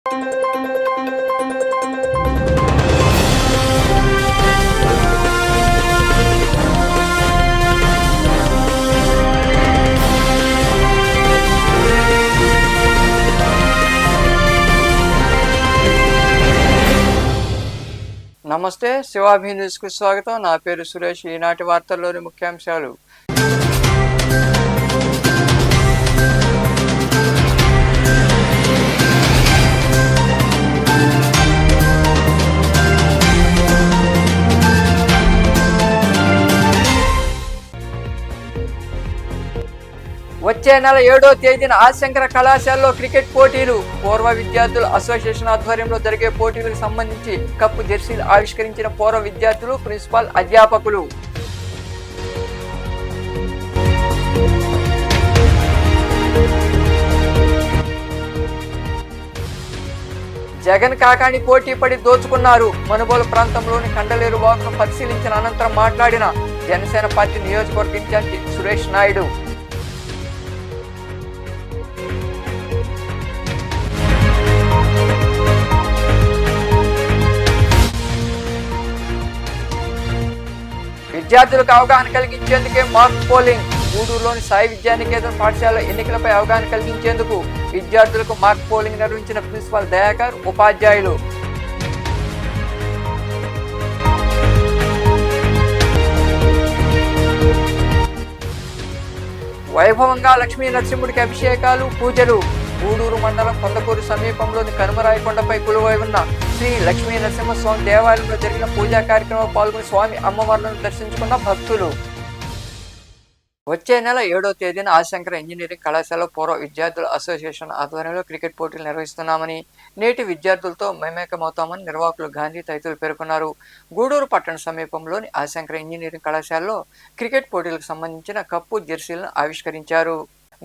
నమస్తే, శివాభి న్యూస్కు స్వాగతం. నా పేరు సురేష్. ఈనాటి వార్తల్లోని ముఖ్యాంశాలు. వచ్చే నెల 7వ తేదీన ఆదిశంకర కళాశాలలో క్రికెట్ పోటీలు. పూర్వ విద్యార్థుల అసోసియేషన్ ఆధ్వర్యంలో జరిగే పోటీలకు సంబంధించి కప్పు జెర్సీలు ఆవిష్కరించిన పూర్వ విద్యార్థులు, ప్రిన్సిపాల్, అధ్యాపకులు. జగన్ కాకాని పోటీ పడి దోచుకున్నారు. మనుబోలు ప్రాంతంలోని కండలేరు వాగును పరిశీలించిన అనంతరం మాట్లాడిన జనసేన పార్టీ నియోజకవర్గ ఇన్ఛార్జి సురేష్ నాయుడు. విద్యార్థులకు అవగాహన కలిగించేందుకే మాక్ పోలింగ్. గూడూరులోని సాయి విద్యానికేతన్ పాఠశాల ఎన్నికలపై అవగాహన కలిగించేందుకు విద్యార్థులకు మాక్ పోలింగ్ నిర్వహించిన ప్రిన్సిపాల్ దయాకర్, ఉపాధ్యాయులు. వైభవంగా లక్ష్మీ నరసింహుడికి అభిషేకాలు, పూజలు. గూడూరు మండలం కొండకూరు సమీపంలోని కనుమరాయకొండపై కొలువై ఉన్న శ్రీ లక్ష్మీ నరసింహస్వామి దేవాలయంలో జరిగిన పూజా కార్యక్రమంలో పాల్గొని స్వామి అమ్మవార్లను దర్శించుకున్న భక్తులు. వచ్చే నెల 7వ తేదీన ఆదిశంకర ఇంజనీరింగ్ కళాశాల పూర్వ విద్యార్థుల అసోసియేషన్ ఆధ్వర్యంలో క్రికెట్ పోటీలు నిర్వహిస్తున్నామని, నేటి విద్యార్థులతో మమేకమవుతామని నిర్వాహకులు గాంధీ తదితరులు పేర్కొన్నారు. గూడూరు పట్టణ సమీపంలోని ఆదిశంకర ఇంజనీరింగ్ కళాశాలలో క్రికెట్ పోటీలకు సంబంధించిన కప్పు జెర్సీలను ఆవిష్కరించారు.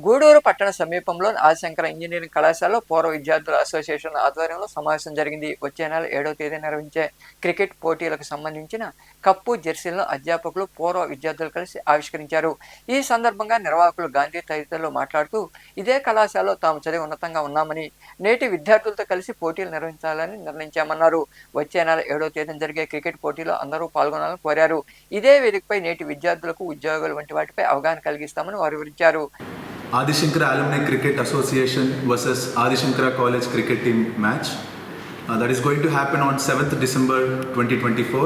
గూడూరు పట్టణ సమీపంలో ఆదిశంకర ఇంజనీరింగ్ కళాశాలలో పూర్వ విద్యార్థుల అసోసియేషన్ ఆధ్వర్యంలో సమావేశం జరిగింది. వచ్చే నెల 7వ తేదీ నిర్వహించే క్రికెట్ పోటీలకు సంబంధించిన కప్పు జెర్సీలను అధ్యాపకులు, పూర్వ విద్యార్థులు కలిసి ఆవిష్కరించారు. ఈ సందర్భంగా నిర్వాహకులు గాంధీ తదితరులు మాట్లాడుతూ, ఇదే కళాశాలలో తాము చదివి ఉన్నతంగా ఉన్నామని, నేటి విద్యార్థులతో కలిసి పోటీలు నిర్వహించాలని నిర్ణయించామన్నారు. వచ్చే నెల 7వ తేదీన జరిగే క్రికెట్ పోటీలో అందరూ పాల్గొనాలని కోరారు. ఇదే వేదికపై నేటి విద్యార్థులకు ఉద్యోగాలు వంటి వాటిపై అవగాహన కలిగిస్తామని వారు వివరించారు. Adishankara Alumni Cricket Association versus Adishankara College Cricket Team match that is going to happen on 7th December 2024.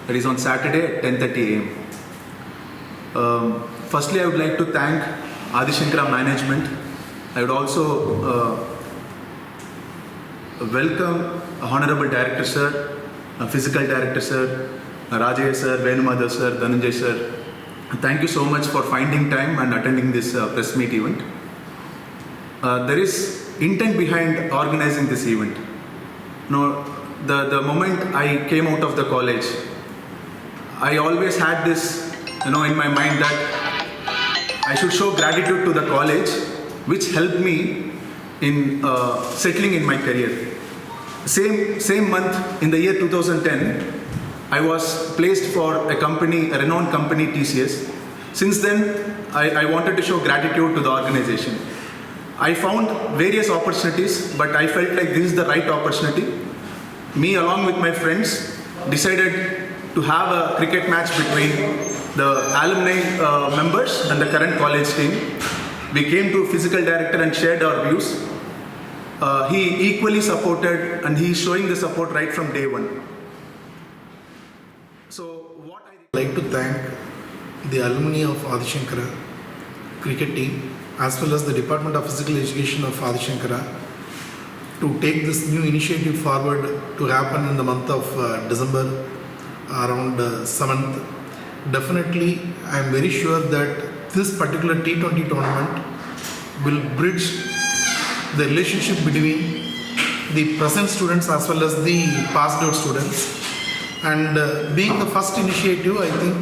That is on Saturday at 10:30 am. Firstly, I would like to thank Adishankara management. I would also welcome Honorable Director Sir, Physical Director Sir, Rajay Sir, Venumadhav Sir, Dhananjay Sir. Thank you so much for finding time and attending this press meet event. There is intent behind organizing this event. No, the moment I came out of the college, I always had this, in my mind that I should show gratitude to the college, which helped me in settling in my career. Same month in the year 2010. I was placed for a renowned company, TCS. Since then, I wanted to show gratitude to the organization. I found various opportunities, but I felt like this is the right opportunity. Me, along with my friends, decided to have a cricket match between the alumni members and the current college team. We came to physical director and shared our views. He equally supported, and he is showing the support right from day one. So what I would like to thank the alumni of Adishankara cricket team as well as the Department of Physical Education of Adishankara to take this new initiative forward to happen in the month of December around 7th. Definitely, I am very sure that this particular T20 tournament will bridge the relationship between the present students as well as the passed out students. And being the first initiative, I think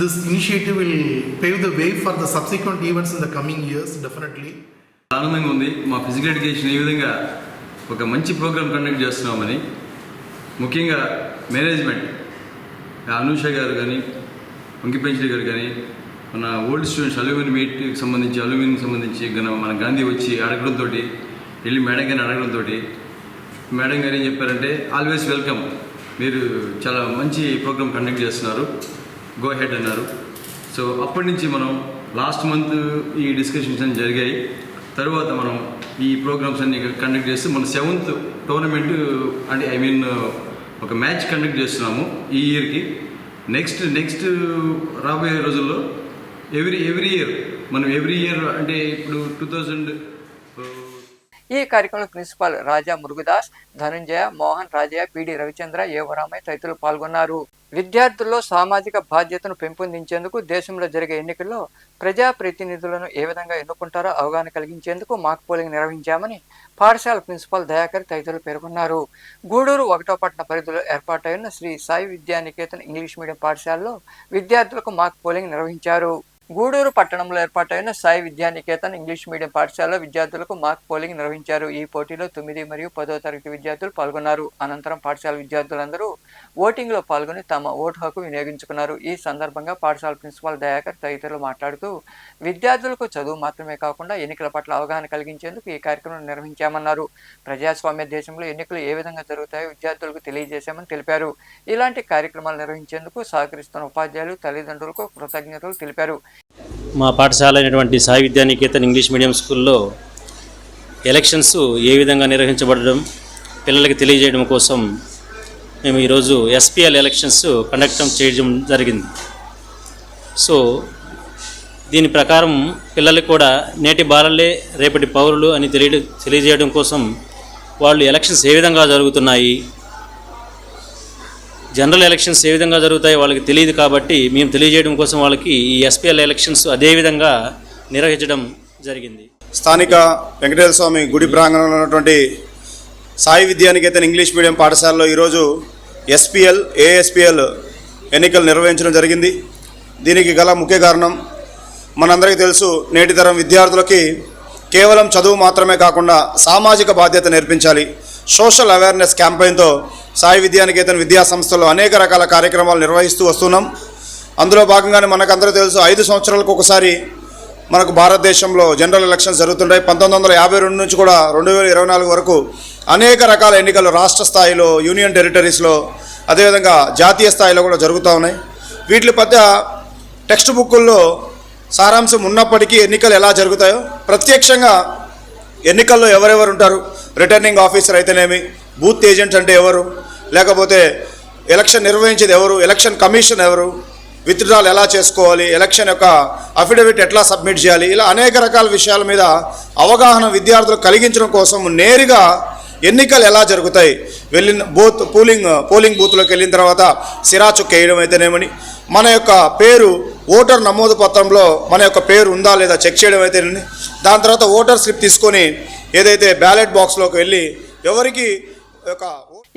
this initiative will pave the way for the subsequent events in the coming years, definitely. ఆనందంగా ఉంది. మా physical education ఈ విధంగా ఒక మంచి programme conduct చేస్తున్నామని, ముఖ్యంగా management Anusha గారు కానీ, వంకిపెంచలి గారు కానీ, మన ఓల్డ్ స్టూడెంట్స్ అల్యూమిని మీట్కి సంబంధించి మన గాంధీ వచ్చి అడగడంతో వెళ్ళి మేడం గారిని అడగడంతో మేడం గారు ఏం చెప్పారంటే ఆల్వేస్ వెల్కమ్, మీరు చాలా మంచి ప్రోగ్రామ్ కండక్ట్ చేస్తున్నారు, గో హెడ్ అన్నారు. సో అప్పటి నుంచి మనం లాస్ట్ మంత్ ఈ డిస్కషన్స్ అన్ని జరిగాయి. తర్వాత మనం ఈ ప్రోగ్రామ్స్ అన్ని కండక్ట్ చేస్తూ మన 7th టోర్నమెంట్ అంటే ఒక మ్యాచ్ కండక్ట్ చేస్తున్నాము ఈ ఇయర్కి. నెక్స్ట్ రాబోయే రోజుల్లో ఎవ్రీ ఇయర్ మనం ఎవ్రీ ఇయర్ అంటే ఇప్పుడు 2000 ఈ కార్యక్రమంలో ప్రిన్సిపాల్ రాజా మురుగుదాస్, ధనుంజయ, మోహన్, రాజయ్య, పిడి రవిచంద్ర, ఏవరామయ్య తదితరులు పాల్గొన్నారు. విద్యార్థుల్లో సామాజిక బాధ్యతను పెంపొందించేందుకు దేశంలో జరిగే ఎన్నికల్లో ప్రజాప్రతినిధులను ఏ విధంగా ఎన్నుకుంటారో అవగాహన కలిగించేందుకు మాక్ పోలింగ్ నిర్వహించామని పాఠశాల ప్రిన్సిపాల్ దయాకర్ తదితరులు పేర్కొన్నారు. గూడూరు 1వ పట్టణ పరిధిలో ఏర్పాటైన శ్రీ సాయి విద్యానికేతన్ ఇంగ్లీష్ మీడియం పాఠశాలలో విద్యార్థులకు మాక్ పోలింగ్ నిర్వహించారు. గూడూరు పట్టణంలో ఏర్పాటైన సాయి విద్యానికేతన్ ఇంగ్లీష్ మీడియం పాఠశాలలో విద్యార్థులకు మాక్ పోలింగ్ నిర్వహించారు. ఈ పోటీలో 9 మరియు 10వ తరగతి విద్యార్థులు పాల్గొన్నారు. అనంతరం పాఠశాల విద్యార్థులందరూ ఓటింగ్లో పాల్గొని తమ ఓటు హక్కు వినియోగించుకున్నారు. ఈ సందర్భంగా పాఠశాల ప్రిన్సిపాల్ దయాకర్ తదితరులు మాట్లాడుతూ విద్యార్థులకు చదువు మాత్రమే కాకుండా ఎన్నికల పట్ల అవగాహన కలిగించేందుకు ఈ కార్యక్రమం నిర్వహించామన్నారు. ప్రజాస్వామ్య దేశంలో ఎన్నికలు ఏ విధంగా జరుగుతాయో విద్యార్థులకు తెలియజేశామని తెలిపారు. ఇలాంటి కార్యక్రమాలు నిర్వహించేందుకు సహకరిస్తున్న ఉపాధ్యాయులు, తల్లిదండ్రులకు కృతజ్ఞతలు తెలిపారు. మా పాఠశాల అయినటువంటి సాయి విద్యానికేతన్ ఇంగ్లీష్ మీడియం స్కూల్లో ఎలక్షన్స్ ఏ విధంగా నిర్వహించబడడం పిల్లలకి తెలియజేయడం కోసం మేము ఈరోజు ఎస్పీఎల్ ఎలక్షన్స్ కండక్ట్ చేయడం జరిగింది. సో దీని ప్రకారం పిల్లలకు కూడా నేటి బాలలే రేపటి పౌరులు అని తెలియజేయడం కోసం వాళ్ళు ఎలక్షన్స్ ఏ విధంగా జరుగుతున్నాయి, జనరల్ ఎలక్షన్స్ ఏ విధంగా జరుగుతాయో వాళ్ళకి తెలియదు కాబట్టి మేము తెలియజేయడం కోసం వాళ్ళకి ఈ ఎస్పీఎల్ ఎలక్షన్స్ అదేవిధంగా నిర్వహించడం జరిగింది. స్థానిక వెంకటేశ్వర స్వామి గుడి ప్రాంగణంలో ఉన్నటువంటి సాయి విద్యానికేతన్ ఇంగ్లీష్ మీడియం పాఠశాలలో ఈరోజు ఎస్పీఎల్, ఏఎస్పీఎల్ ఎన్నికలు నిర్వహించడం జరిగింది. దీనికి గల ముఖ్య కారణం మనందరికీ తెలుసు, నేటి తరం విద్యార్థులకి కేవలం చదువు మాత్రమే కాకుండా సామాజిక బాధ్యత నేర్పించాలి. సోషల్ అవేర్నెస్ క్యాంపెయిన్తో సాయి విద్యానికేతన్ విద్యా సంస్థలో అనేక రకాల కార్యక్రమాలు నిర్వహిస్తూ వస్తున్నాం. అందులో భాగంగానే మనకందరూ తెలుసు 5 సంవత్సరాలకు ఒకసారి మనకు భారతదేశంలో జనరల్ ఎలక్షన్స్ జరుగుతుంటాయి. 1952 నుంచి కూడా 2024 వరకు అనేక రకాల ఎన్నికలు రాష్ట్ర స్థాయిలో, యూనియన్ టెరిటరీస్లో, అదేవిధంగా జాతీయ స్థాయిలో కూడా జరుగుతూ ఉన్నాయి. వీటి మధ్య టెక్స్ట్ బుక్కుల్లో సారాంశం ఉన్నప్పటికీ ఎన్నికలు ఎలా జరుగుతాయో ప్రత్యక్షంగా ఎన్నికల్లో ఎవరెవరు ఉంటారు, రిటర్నింగ్ ఆఫీసర్ అయితేనేమి, బూత్ ఏజెంట్స్ అంటే ఎవరు, లేకపోతే ఎలక్షన్ నిర్వహించేది ఎవరు, ఎలక్షన్ కమిషన్ ఎవరు, విత్డ్రాల్ ఎలా చేసుకోవాలి, ఎలక్షన్ యొక్క అఫిడవిట్ ఎట్లా సబ్మిట్ చేయాలి, ఇలా అనేక రకాల విషయాల మీద అవగాహన విద్యార్థులకు కలిగించడం కోసం నేరుగా ఎన్నికలు ఎలా జరుగుతాయి, వెళ్ళిన పోలింగ్ బూత్లోకి వెళ్ళిన తర్వాత సిరాచుక్ వేయడం అయితేనేమని, మన యొక్క పేరు ఓటర్ నమోదు పత్రంలో మన యొక్క పేరు ఉందా లేదా చెక్ చేయడం అయితేనేమి, దాని తర్వాత ఓటర్ స్లిప్ తీసుకొని ఏదైతే బ్యాలెట్ బాక్స్లోకి వెళ్ళి ఎవరికి యొక్క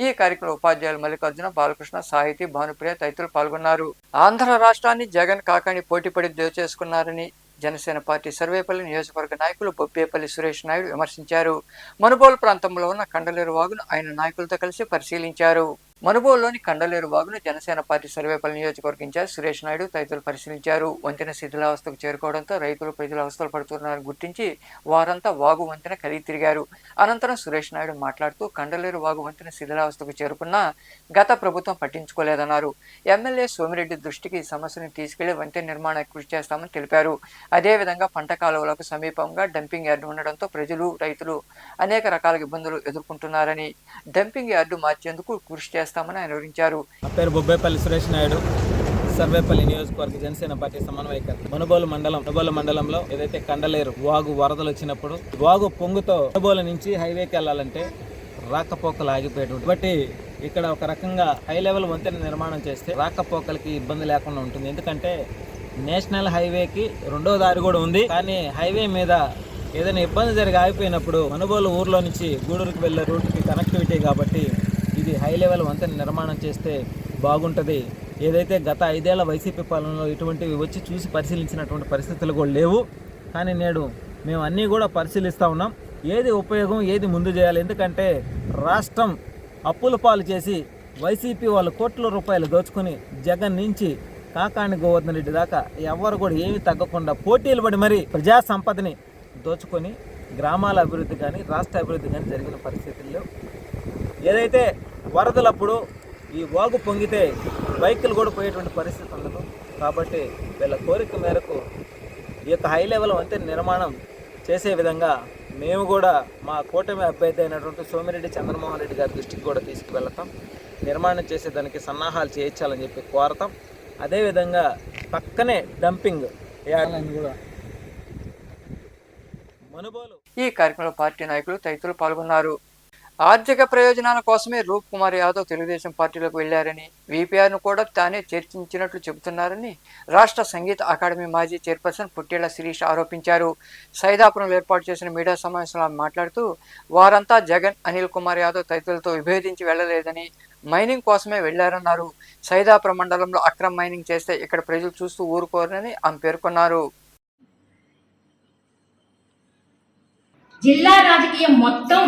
ఈ కార్యక్రమంలో ఉపాధ్యాయులు మల్లికార్జున, బాలకృష్ణ, సాహితీ, భానుప్రియ తదితరులు పాల్గొన్నారు. ఆంధ్ర రాష్ట్రాన్ని జగన్ కాకాని పోటీపడి దోచేసుకున్నారని జనసేన పార్టీ సర్వేపల్లి నియోజకవర్గ నాయకులు బొబ్బేపల్లి సురేష్ నాయుడు విమర్శించారు. మనుబోలు ప్రాంతంలో ఉన్న కండలేరు వాగును ఆయన నాయకులతో కలిసి పరిశీలించారు. మనుబోలులోని కండలేరు వాగును జనసేన పార్టీ సర్వేపల్లి నియోజకవర్గ ఇన్ఛార్జ్ సురేష్ నాయుడు తదితరులు పరిశీలించారు. వంతెన శిథిలావస్థకు చేరుకోవడంతో రైతులు ప్రజలు అవస్థలు పడుతున్నారని గుర్తించి వారంతా వాగు వంతెన కలిగి తిరిగారు. అనంతరం సురేష్ నాయుడు మాట్లాడుతూ కండలేరు వాగు వంతెన శిథిలావస్థకు చేరుకున్నా గత ప్రభుత్వం పట్టించుకోలేదన్నారు. ఎమ్మెల్యే సోమిరెడ్డి దృష్టికి సమస్యను తీసుకెళ్లి వంతెన నిర్మాణానికి కృషి చేస్తామని తెలిపారు. అదేవిధంగా పంట కాలువలకు సమీపంగా డంపింగ్ యార్డు ఉండడంతో ప్రజలు, రైతులు అనేక రకాల ఇబ్బందులు ఎదుర్కొంటున్నారని, డంపింగ్ యార్డు మార్చేందుకు కృషి చేస్తామని ఆయన వివరించారు. నా పేరు బొబ్బేపల్లి సురేష్ నాయుడు, సర్వేపల్లి నియోజకవర్గ జనసేన పార్టీ సమన్వయకర్త. మనుబోలు మండలంలో ఏదైతే కండలేరు వాగు వరదలు వచ్చినప్పుడు వాగు పొంగుతో మనుబోలు నుంచి హైవేకి వెళ్ళాలంటే రాకపోకలు ఆగిపోయేటువంటి, బట్టి ఇక్కడ ఒక రకంగా హై లెవెల్ వంతెన నిర్మాణం చేస్తే రాకపోకలకి ఇబ్బంది లేకుండా ఉంటుంది. ఎందుకంటే నేషనల్ హైవేకి 2వ దారి కూడా ఉంది, కానీ హైవే మీద ఏదైనా ఇబ్బంది జరిగి ఆగిపోయినప్పుడు మనుబోలు ఊర్లో నుంచి గూడూరుకి వెళ్ళే రూట్కి కనెక్టివిటీ కాబట్టి ఇది హై లెవెల్ వంతెన నిర్మాణం చేస్తే బాగుంటుంది. ఏదైతే గత 5 ఏళ్ల వైసీపీ పాలనలో ఇటువంటివి వచ్చి చూసి పరిశీలించినటువంటి పరిస్థితులు కూడా లేవు. కానీ నేడు మేము అన్నీ కూడా పరిశీలిస్తూ ఉన్నాం, ఏది ఉపయోగం, ఏది ముందు చేయాలి. ఎందుకంటే రాష్ట్రం అప్పుల పాలు చేసి వైసీపీ వాళ్ళు కోట్ల రూపాయలు దోచుకుని జగన్ నుంచి కాకాని గోవర్ధన్ రెడ్డి దాకా ఎవరు కూడా ఏమీ తగ్గకుండా పోటీలు పడి మరి ప్రజా సంపదని దోచుకొని గ్రామాల అభివృద్ధి కానీ రాష్ట్ర అభివృద్ధి కానీ జరిగిన పరిస్థితుల్లో ఏదైతే వరదలప్పుడు ఈ వాగు పొంగితే బైకులు కూడా పోయేటువంటి పరిస్థితి ఉండదు. కాబట్టి వీళ్ళ కోరిక మేరకు ఈ యొక్క హై లెవెల్ వంతెన నిర్మాణం చేసే విధంగా మేము కూడా మా కూటమి అభ్యర్థి అయినటువంటి సోమిరెడ్డి చంద్రమోహన్ రెడ్డి గారి దృష్టికి కూడా తీసుకువెళ్తాం. నిర్మాణం చేసేదానికి సన్నాహాలు చేయించాలని చెప్పి కోరతాం. అదేవిధంగా పక్కనే డంపింగ్ వేయాలని కూడా మనుబోలు. ఈ కార్యక్రమంలో పార్టీ నాయకులు తదితరులు పాల్గొన్నారు. ఆర్థిక ప్రయోజనాల కోసమే రూప్ కుమార్ యాదవ్ తెలుగుదేశం పార్టీలోకి వెళ్లారని, వీపీఆర్ను కూడా తానే చర్చించినట్లు చెబుతున్నారని రాష్ట్ర సంగీత అకాడమీ మాజీ చైర్పర్సన్ పుట్టేళ్ల శిరీష్ ఆరోపించారు. సైదాపురంలో ఏర్పాటు చేసిన మీడియా సమావేశంలో మాట్లాడుతూ వారంతా జగన్, అనిల్ కుమార్ యాదవ్ తదితరులతో విభేదించి వెళ్లలేదని, మైనింగ్ కోసమే వెళ్లారన్నారు. సైదాపురం మండలంలో అక్రమ మైనింగ్ చేస్తే ఇక్కడ ప్రజలు చూస్తూ ఊరుకోరని ఆమె పేర్కొన్నారు. జిల్లా రాజకీయం మొత్తం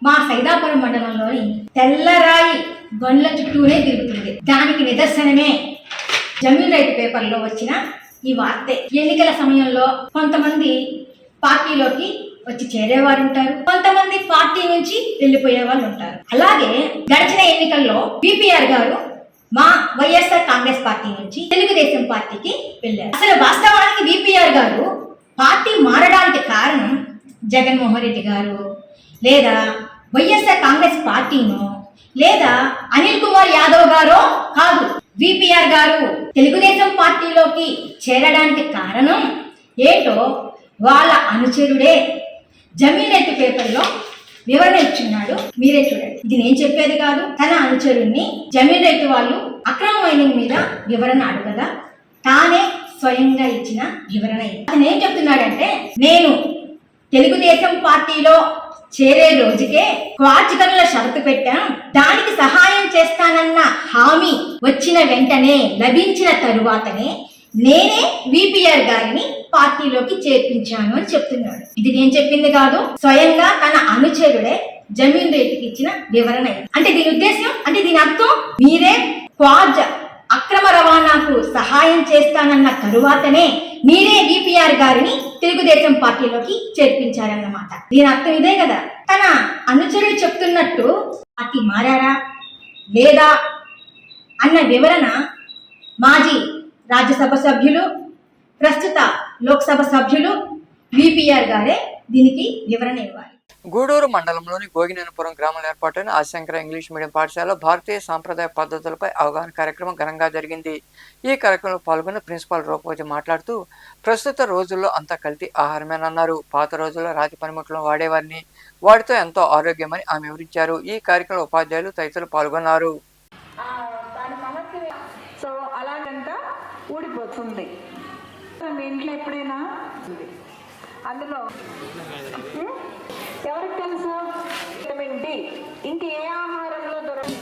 మా సైదాపురం మండలంలోని తెల్లరాయి గొండ్ల చుట్టూనే తిరుగుతుంది. దానికి నిదర్శనమే జమీన్ రైతు పేపర్లో వచ్చిన ఈ వార్తే. ఎన్నికల సమయంలో కొంతమంది పార్టీలోకి వచ్చి చేరేవారు ఉంటారు, కొంతమంది పార్టీ నుంచి వెళ్ళిపోయే వాళ్ళు ఉంటారు. అలాగే గడిచిన ఎన్నికల్లో బీపీఆర్ గారు మా వైఎస్ఆర్ కాంగ్రెస్ పార్టీ నుంచి తెలుగుదేశం పార్టీకి వెళ్ళారు. అసలు వాస్తవానికి బీపీఆర్ గారు పార్టీ మారడానికి కారణం జగన్మోహన్ రెడ్డి గారు లేదా వైఎస్ఆర్ కాంగ్రెస్ పార్టీను లేదా అనిల్ కుమార్ యాదవ్ గారో కాదు. విపిఆర్ గారు తెలుగుదేశం పార్టీలోకి చేరడానికి కారణం ఏంటో వాళ్ళ అనుచరుడే జమీన్ రైతు పేపర్లో వివరణ ఇచ్చున్నాడు. మీరే చూడండి. ఇది నేను చెప్పేది కాదు. తన అనుచరుణ్ణి జమీన్ రైతు వాళ్ళు అక్రమ మైనింగ్ మీద వివరణ అడగగా తానే స్వయంగా ఇచ్చిన వివరణ. అతను ఏం చెప్తున్నాడంటే, నేను తెలుగుదేశం పార్టీలో చేరే రోజుకే క్వార్జ్ గనుల షరతు పెట్టాను, దానికి సహాయం చేస్తానన్న హామీ వచ్చిన వెంటనే లభించిన తరువాతనే నేనే విపిఆర్ గారిని పార్టీలోకి చేర్పించాను అని చెప్తున్నాడు. ఇది నేను చెప్పింది కాదు, స్వయంగా తన అనుచరుడే జమీన్ రైతుకి ఇచ్చిన వివరణ. అంటే దీని ఉద్దేశం, అంటే దీని అర్థం మీరే క్వార్జ్ అక్రమ రవాణాకు సహాయం చేస్తానన్న తరువాతనే మీరే విపిఆర్ గారిని తెలుగుదేశం పార్టీలోకి చేర్పించారన్నమాట. దీని అర్థం ఇదే కదా. తన అనుచరుడు చెప్తున్నట్టు పార్టీ మారారా లేదా అన్న వివరణ మాజీ రాజ్యసభ సభ్యులు, ప్రస్తుత లోక్సభ సభ్యులు విపిఆర్ గారే దీనికి వివరణ ఇవ్వాలి. గూడూరు మండలంలోని గోగినేనపురం గ్రామంలో ఏర్పాటైన ఆశంకర ఇంగ్లీష్ మీడియం పాఠశాలలో భారతీయ సాంప్రదాయ పద్ధతులపై అవగాహన కార్యక్రమం ఘనంగా జరిగింది. ఈ కార్యక్రమంలో పాల్గొన్న ప్రిన్సిపాల్ రూపవతి మాట్లాడుతూ ప్రస్తుత రోజుల్లో అంతా కల్తీ ఆహారమేనన్నారు. పాత రోజుల్లో రాతి పనిముట్లు వాడేవారిని, వాటితో ఎంతో ఆరోగ్యమని ఆమె వివరించారు. ఈ కార్యక్రమంలో ఉపాధ్యాయులు తదితరులు పాల్గొన్నారు. ఊడిపోతుంది మీ ఇంట్లో ఎప్పుడైనా అందులో ఎవరికి తెలుసు విటమిన్ డి ఇంక ఏ ఆహారంలో దొరకదు.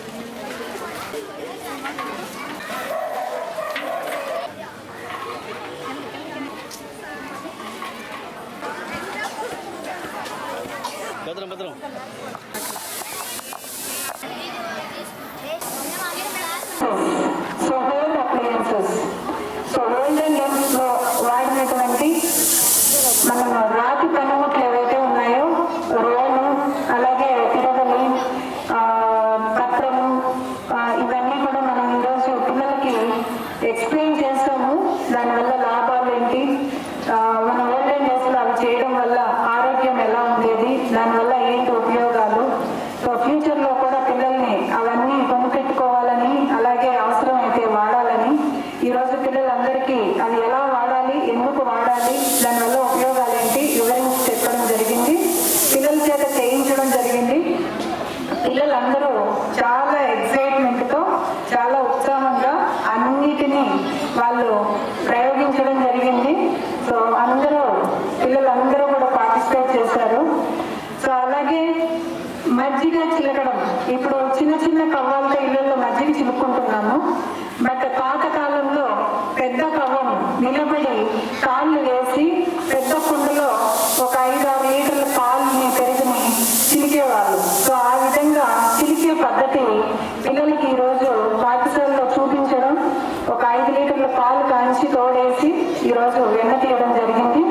So home appliances, so olden days లో వాడినటువంటి మనం రాతి పనిముట్లు ఏవైతే ఉన్నాయో, రోలు, అలాగే తిరగలి, పత్రము, ఇవన్నీ కూడా మనం ఈరోజు పిల్లలకి ఎక్స్ప్లెయిన్ చేస్తాము. దానివల్ల లాభాలు ఏంటి, మన ఓల్డెన్ డేస్ లో అవి చేయడం వల్ల ఆరోగ్యం ఎలా ఉండేది, దానివల్ల ఏంటి ఉపయోగాలు, సో ఫ్యూచర్ లో కూడా పిల్లల్ని అవన్నీ కొనుక్కెట్టుకోవాలని, అలాగే అవసరం అయితే వాడాలని ఈరోజు పిల్లలందరికీ అది ఎలా వాడాలి, ఎందుకు వాడాలి, దానివల్ల ఉపయోగాలు ఏంటి వివరించి చెప్పడం జరిగింది. పిల్లల చేత చేయించడం జరిగింది. పిల్లలందరూ చాలా ఎక్సైట్మెంట్తో, చాలా ఉత్సాహంగా అన్నిటినీ వాళ్ళు ప్రయోగించడం జరిగింది. సో పిల్లలందరూ కూడా పార్టిసిపేట్ చేశారు. సో అలాగే మజ్జిగ చిలకడం, ఇప్పుడు చిన్న చిన్న కవ్వాలతో ఇళ్ళల్లో మజ్జిగ చిలుక్కుంటున్నాము. బట్ పాతకాలంలో పెద్ద కవ్వం నిలబడి కాళ్ళు వేసి పెద్ద కుండలో ఒక 5-6 లీటర్ల పాలుని పెరుగుని చిలికేవాళ్ళు. సో ఆ విధంగా చిలికే పద్ధతి పిల్లలకి ఈరోజు పాఠశాలలో చూపించడం, ఒక 5 లీటర్ల పాలు కాంచి తోడేసి ఈరోజు వెన్న తీయడం జరిగింది.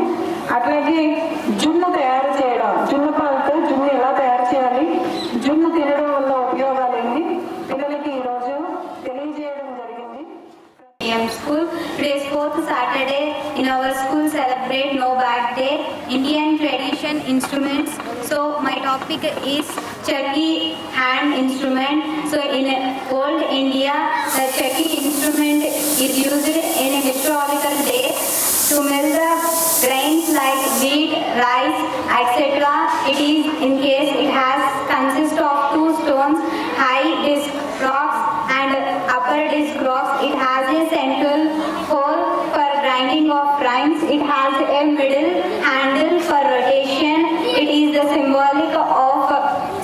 అట్లాగే జున్ను So my topic is Chakki hand instrument. So in old India, the Chakki instrument is used in historical days to mill the grains like wheat, rice, etc. It is in case it has consist of two stones, high disc rocks and upper disc rocks. It has a central hole for grinding of grinds. It has a middle handle for rotation. It is the symbolic of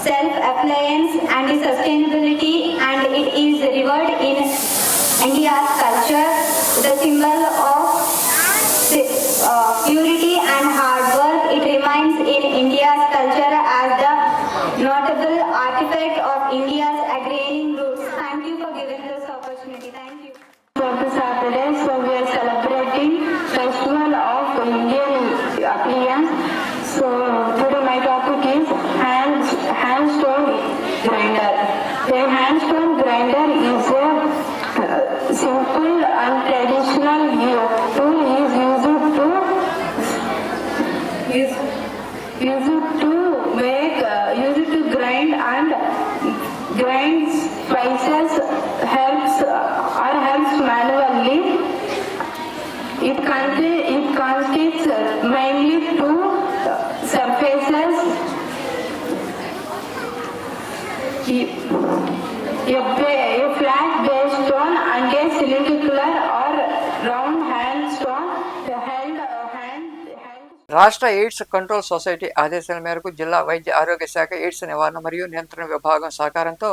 self-appliance and sustainability, and it is revered in India's culture. The symbol of purity and hard work. It remains in India's culture as the notable artifact of India's agrarian roots. Thank you for giving this opportunity. Thank you. For the Saturday, so we are celebrating Festival of Indian Appliance. So today my topic is hand stone grinder. A hand stone grinder is a simple and traditional tool is used to grind spices, helps manually. It consists mainly two surfaces. A flat base stone and a cylindrical or round hand stone held. రాష్ట్ర AIDS control society ఆదేశాల మేరకు జిల్లా వైద్య ఆరోగ్య శాఖ AIDS నివారణ మరియు నియంత్రణ విభాగం సహకారంతో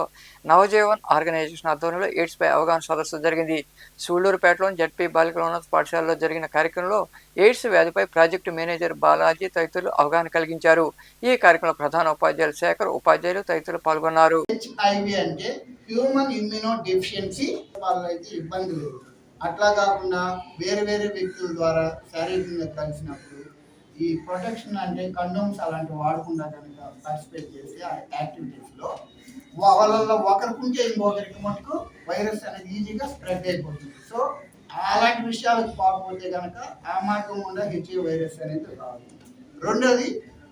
నవజీవన్ ఆర్గనైజేషన్ ఆధ్వర్యంలో ఎయిడ్స్ పై అవగాహన సదస్సు జరిగింది. సూళ్లూరుపేటలోని జడ్పీ బాలికల ఉన్నత పాఠశాలలో జరిగిన కార్యక్రమంలో ఎయిడ్స్ వ్యాధిపై ప్రాజెక్టు మేనేజర్ బాలాజీ తదితరులు అవగాహన కలిగించారు. ఈ కార్యక్రమంలో ప్రధాన ఉపాధ్యాయులు శేఖర్, ఉపాధ్యాయులు తదితరులు పాల్గొన్నారు. HIV అంటే హ్యూమన్ ఇమ్యూనో డెఫిషియన్సీ వాళ్ళైతే ఇబ్బంది లేదు. అట్లా కాకుండా వేరే వ్యక్తుల ద్వారా శారీరకంగా కలిసినప్పుడు ఈ ప్రొటెక్షన్ అంటే కండోమ్స్ అలాంటివి వాడకుండా కనుక పార్టిసిపేట్ చేసి ఆ యాక్టివిటీస్లో వాళ్ళల్లో ఒకరికుంటే ఇంకొకరికి మటుకు వైరస్ అనేది ఈజీగా స్ప్రెడ్ అయిపోతుంది. సో అలాంటి విషయాలకు పాల్పోతే కనుక ఆ మార్గం గుండా HIV వైరస్ అనేది రాదు. రెండోది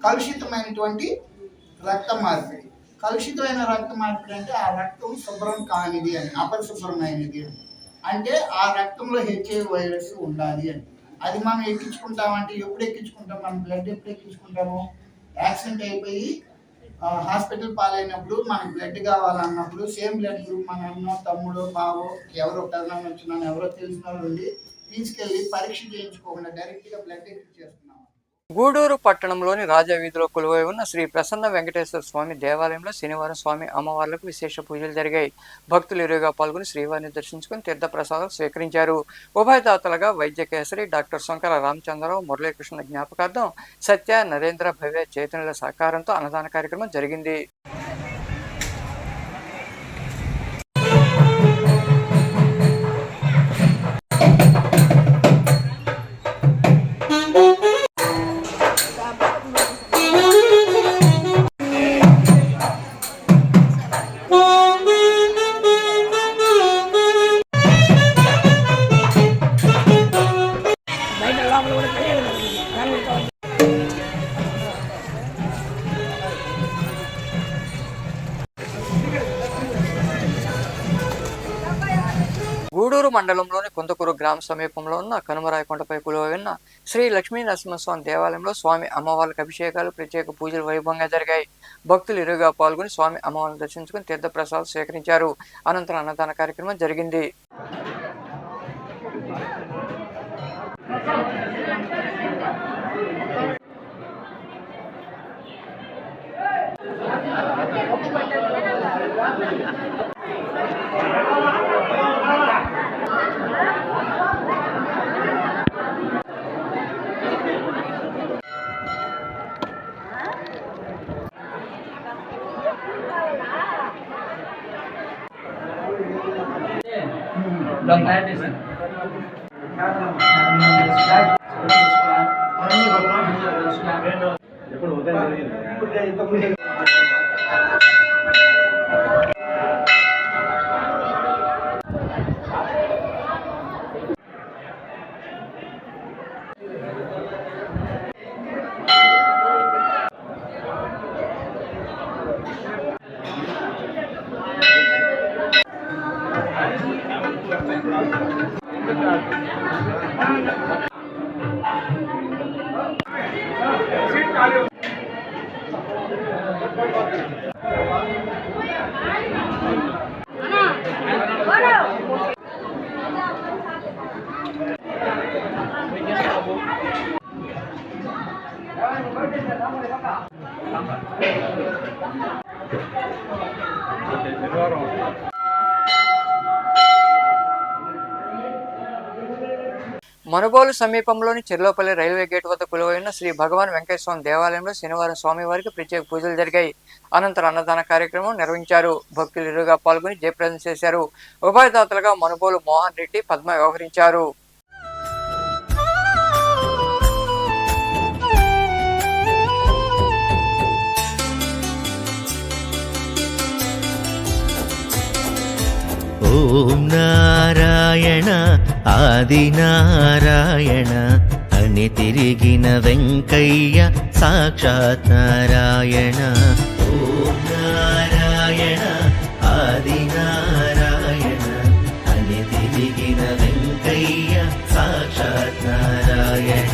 కలుషితమైనటువంటి రక్త మార్పిడి. కలుషితమైన రక్త మార్పిడి అంటే ఆ రక్తం శుభ్రం కానిది అని, అపరిశుభ్రమైనది అని, అంటే ఆ రక్తంలో HIV వైరస్ ఉండాలి అని. అది మనం ఎక్కించుకుంటామంటే ఎప్పుడు ఎక్కించుకుంటాం? మనం బ్లడ్ ఎప్పుడు ఎక్కించుకుంటాము? యాక్సిడెంట్ అయిపోయి హాస్పిటల్ పాలైనప్పుడు మనకు బ్లడ్ కావాలన్నప్పుడు సేమ్ బ్లడ్ గ్రూప్ మన అన్నో, తమ్ముడో, బావో, ఎవరో పెదనాన్న వచ్చినా ఎవరో తెలిసిన వాళ్ళు ఉండి తీసుకెళ్ళి పరీక్ష చేయించుకోకుండా డైరెక్ట్గా బ్లడ్ ఎక్కించేస్తున్నాం. గూడూరు పట్టణంలోని రాజా వీధిలో కొలువై ఉన్న శ్రీ ప్రసన్న వెంకటేశ్వర స్వామి దేవాలయంలో శనివారం స్వామి అమ్మవార్లకు విశేష పూజలు జరిగాయి. భక్తులు ఎరువుగా పాల్గొని శ్రీవారిని దర్శించుకుని తీర్థప్రసాదం స్వీకరించారు. ఉభయదాతలుగా వైద్య కేసరి డాక్టర్ శంకర రామచంద్రరావు, మురళీకృష్ణ జ్ఞాపకార్థం సత్య, నరేంద్ర, భవ్య చైతన్యుల సహకారంతో అన్నదాన కార్యక్రమం జరిగింది. గూడూరు మండలంలోని కొందకూరు గ్రామ సమీపంలో ఉన్న కనుమరాయకొండపై కొలువై ఉన్న శ్రీ లక్ష్మీ నరసింహస్వామి దేవాలయంలో స్వామి అమ్మవార్లకు అభిషేకాలు, ప్రత్యేక పూజలు వైభవంగా జరిగాయి. భక్తులు ఎరువుగా పాల్గొని స్వామి అమ్మవారిని దర్శించుకుని తీర్థప్రసాదాలు స్వీకరించారు. అనంతరం అన్నదాన కార్యక్రమం జరిగింది. మనుబోలు సమీపంలోని చెర్లోపల్లి రైల్వే గేట్ వద్ద కొలువైన శ్రీ భగవాన్ వెంకటేశ్వర స్వామి దేవాలయంలో శనివారం స్వామివారికి ప్రత్యేక పూజలు జరిగాయి. అనంతరం అన్నదాన కార్యక్రమం నిర్వహించారు. భక్తులు ఇరుగా పాల్గొని జయప్రదం చేశారు. ఉభయదాతలుగా మనుబోలు మోహన్ రెడ్డి, పద్మ వ్యవహరించారు. ఓం నారాయణ ఆది నారాయణ అని తిరిగిన వెంకయ్య సాక్షాత్ నారాయణ. ఓం నారాయణ ఆది నారాయణ అని తిరిగిన వెంకయ్య సాక్షాత్ నారాయణ.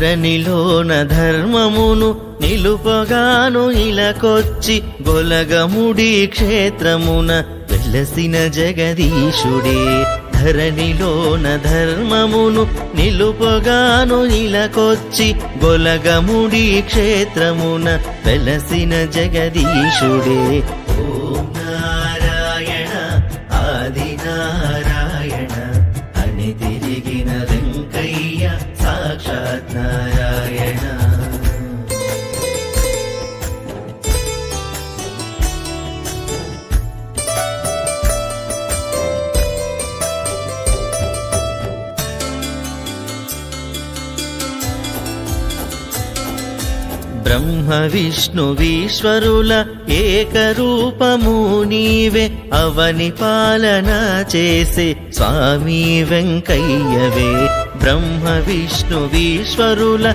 ధరణిలోన ధర్మమును నిలుపగాను ఇలకొచ్చి గొలగముడి క్షేత్రమున వెలసిన జగదీశుడే. ధరణిలోన ధర్మమును నిలుపగాను ఇలకొచ్చి గొలగముడి క్షేత్రమున వెలసిన జగదీశుడే. ఓం నారాయణ ఆది నారాయణ అని తిరిగిన వెంకయ్య సాక్షాత్ నారాయణ. బ్రహ్మ విష్ణువీశ్వరుల ఏకరూపము నీవే, అవని పాలన చేసే స్వామి వెంకయ్యవే. బ్రహ్మ విష్ణువీశ్వరుల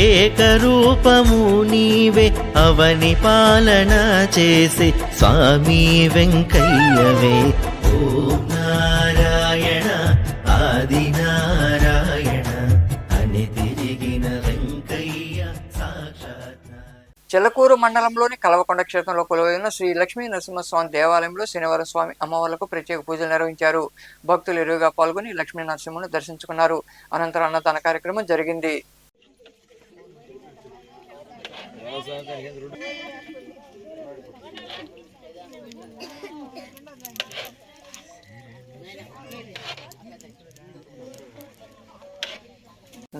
ఏకరూపము నీవే, అవని పాలన చేసే స్వామి వెంకయ్యవే. ఓం నారాయణ ఆది నారాయణ అని తిరిగిన వెంకయ్య సాక్షాత్. చెల్లకూరు మండలంలోని కలవకొండ క్షేత్రంలో కొలువైన శ్రీ లక్ష్మీ నరసింహస్వామి దేవాలయంలో శనివారం స్వామి అమ్మవార్లకు ప్రత్యేక పూజలు నిర్వహించారు. భక్తులు ఇరువుగా పాల్గొని లక్ష్మీ నరసింహను దర్శించుకున్నారు. అనంతరం అన్నదాన కార్యక్రమం జరిగింది.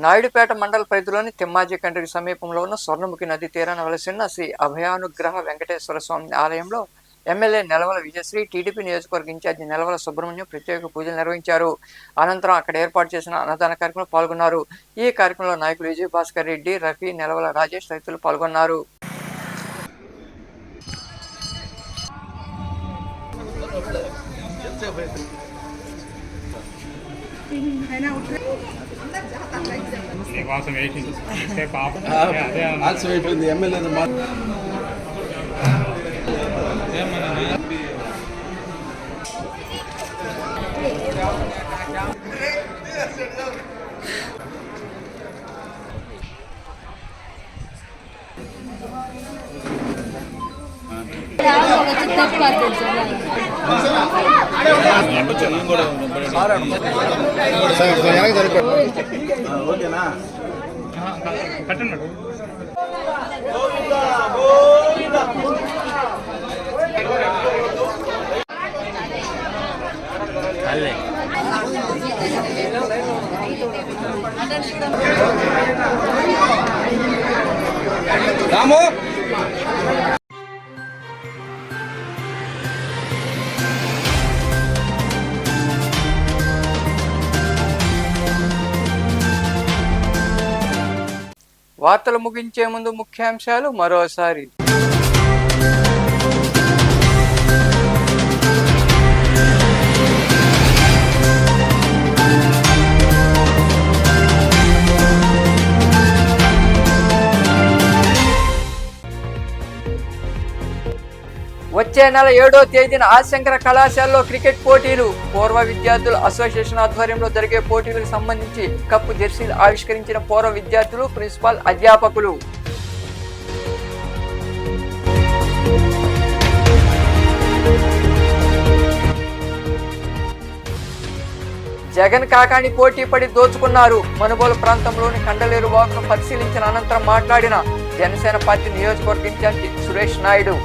నాయుడుపేట మండల పరిధిలోని తిమ్మాజీ కండ్రికి సమీపంలో ఉన్న స్వర్ణముఖి నది తీరాన వెలసిన శ్రీ అభయానుగ్రహ వెంకటేశ్వర స్వామి ఆలయంలో ఎమ్మెల్యే నెలవల విజయశ్రీ, టీడీపీ నియోజకవర్గ ఇన్ఛార్జి నెలవల సుబ్రహ్మణ్యం ప్రత్యేక పూజలు నిర్వహించారు. అనంతరం అక్కడ ఏర్పాటు చేసిన అన్నదాన కార్యక్రమంలో పాల్గొన్నారు. ఈ కార్యక్రమంలో నాయకులు విజయ భాస్కర్ రెడ్డి, రఫీ, నెలవల రాజేష్ రైతులు పాల్గొన్నారు. ఓకేనా రాము వార్తలు ముగించే ముందు ముఖ్యాంశాలు మరోసారి. వచ్చే నెల 7వ తేదీన ఆదిశంకర కళాశాలలో క్రికెట్ పోటీలు. పూర్వ విద్యార్థుల అసోసియేషన్ ఆధ్వర్యంలో జరిగే పోటీలకు సంబంధించి కప్పు జెర్సీలు ఆవిష్కరించిన పూర్వ విద్యార్థులు, ప్రిన్సిపాల్, అధ్యాపకులు. జగన్ కాకాణి పోటీ పడి దోచుకున్నారు. మనుబోలు ప్రాంతంలోని కండలేరు వాగును పరిశీలించిన అనంతరం మాట్లాడిన జనసేన పార్టీ నియోజకవర్గ ఇన్ఛార్జి సురేష్ నాయుడు.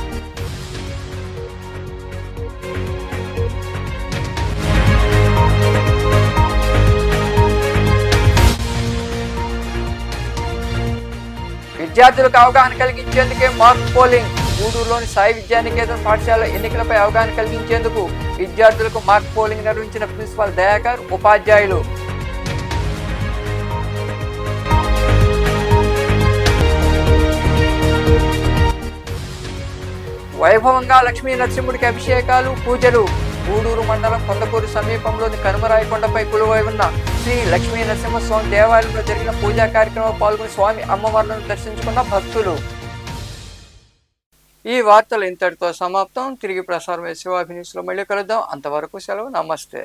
విద్యార్థులకు అవగాహన కలిగించేందుకే మాక్ పోలింగ్. గూడూరులోని సాయి విద్యానికేతన పాఠశాల ఎన్నికలపై అవగాహన కలిగించేందుకు విద్యార్థులకు మాక్ పోలింగ్ నిర్వహించిన ప్రిన్సిపాల్ దయాకర్, ఉపాధ్యాయులు. వైభవంగా లక్ష్మీ నరసింహుడికి అభిషేకాలు, పూజలు. గూడూరు మండలం కొండకూరు సమీపంలోని కనుమరాయకొండపై కొలువై ఉన్న శ్రీ లక్ష్మీ నరసింహస్వామి దేవాలయంలో జరిగిన పూజా కార్యక్రమంలో పాల్గొని స్వామి అమ్మవార్లను దర్శించుకున్న భక్తులు. ఈ వార్తలు ఇంతటితో సమాప్తం. తిరిగి ప్రసారం శివాభినీస్లో మళ్ళీ కలుద్దాం. అంతవరకు సెలవు. నమస్తే.